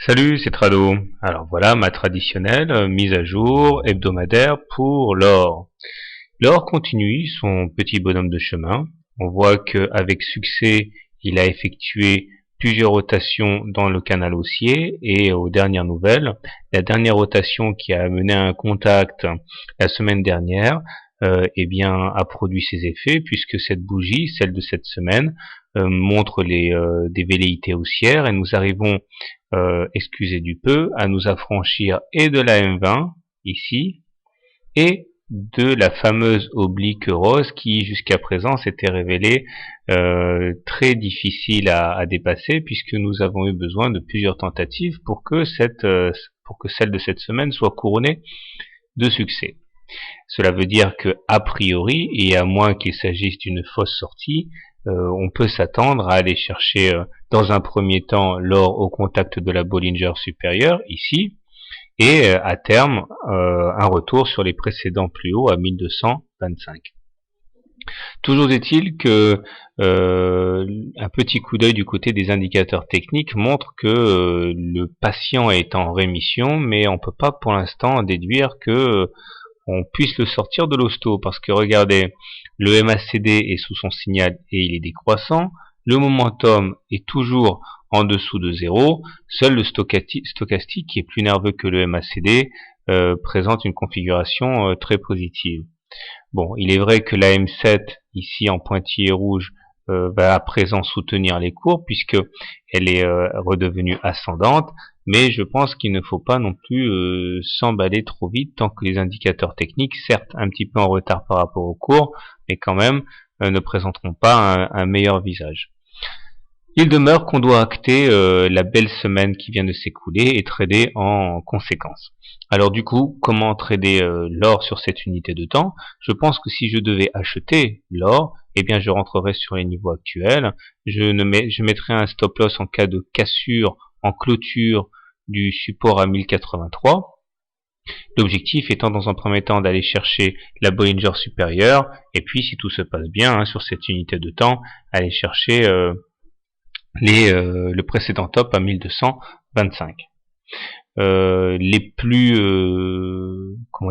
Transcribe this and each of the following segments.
Salut, c'est Trado. Alors voilà ma traditionnelle mise à jour hebdomadaire pour l'or. L'or continue son petit bonhomme de chemin. On voit qu'avec succès, il a effectué plusieurs rotations dans le canal haussier et aux dernières nouvelles, la dernière rotation qui a mené à un contact la semaine dernière, eh bien, a produit ses effets puisque cette bougie, celle de cette semaine, montre des velléités haussières et nous arrivons, excusez du peu, à nous affranchir et de la M20 ici et de la fameuse oblique rose qui jusqu'à présent s'était révélée très difficile à dépasser puisque nous avons eu besoin de plusieurs tentatives pour que celle de cette semaine soit couronnée de succès. Cela veut dire que a priori, et à moins qu'il s'agisse d'une fausse sortie, on peut s'attendre à aller chercher dans un premier temps l'or au contact de la Bollinger supérieure, ici, et à terme un retour sur les précédents plus hauts à 1225. Toujours est-il que un petit coup d'œil du côté des indicateurs techniques montre que le patient est en rémission, mais on ne peut pas pour l'instant déduire que on puisse le sortir de l'hosto, parce que regardez, le MACD est sous son signal et il est décroissant, le momentum est toujours en dessous de 0, seul le stochastique, qui est plus nerveux que le MACD, présente une configuration très positive. Bon, il est vrai que la M7, ici en pointillé rouge, va à présent soutenir les courbes, puisque elle est redevenue ascendante, mais je pense qu'il ne faut pas non plus s'emballer trop vite tant que les indicateurs techniques, certes un petit peu en retard par rapport aux cours, mais quand même ne présenteront pas un meilleur visage. Il demeure qu'on doit acter la belle semaine qui vient de s'écouler et trader en conséquence. Alors du coup, comment trader l'or sur cette unité de temps? Je pense que si je devais acheter l'or, eh bien je rentrerai sur les niveaux actuels, je mettrai un stop loss en cas de cassure en clôture du support à 1083. L'objectif étant dans un premier temps d'aller chercher la Bollinger supérieure, et puis si tout se passe bien sur cette unité de temps, aller chercher le précédent top à 1225. Les plus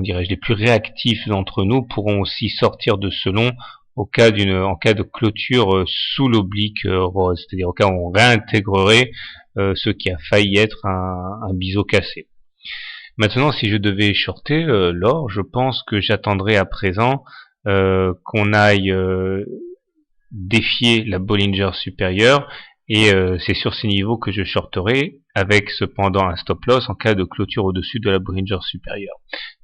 les plus réactifs d'entre nous pourront aussi sortir de ce long en cas de clôture sous l'oblique rose, c'est-à-dire au cas où on réintégrerait ce qui a failli être un biseau cassé. Maintenant, si je devais shorter l'or, je pense que j'attendrai à présent qu'on aille défier la Bollinger supérieure, et c'est sur ces niveaux que je shorterai, avec cependant un stop loss en cas de clôture au-dessus de la Bollinger supérieure.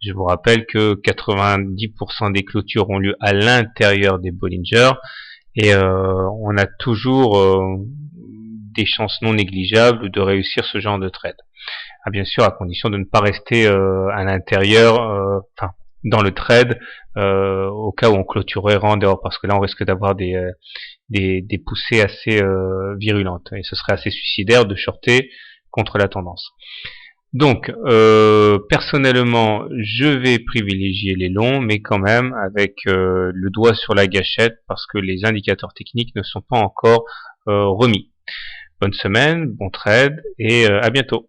Je vous rappelle que 90% des clôtures ont lieu à l'intérieur des Bollinger, et on a toujours des chances non négligeables de réussir ce genre de trade. Bien sûr, à condition de ne pas rester à l'intérieur, dans le trade, au cas où on clôturerait en dehors, parce que là on risque d'avoir des poussées assez virulentes, et ce serait assez suicidaire de shorter contre la tendance. Donc, personnellement, je vais privilégier les longs, mais quand même avec le doigt sur la gâchette, parce que les indicateurs techniques ne sont pas encore remis. Bonne semaine, bon trade, et à bientôt.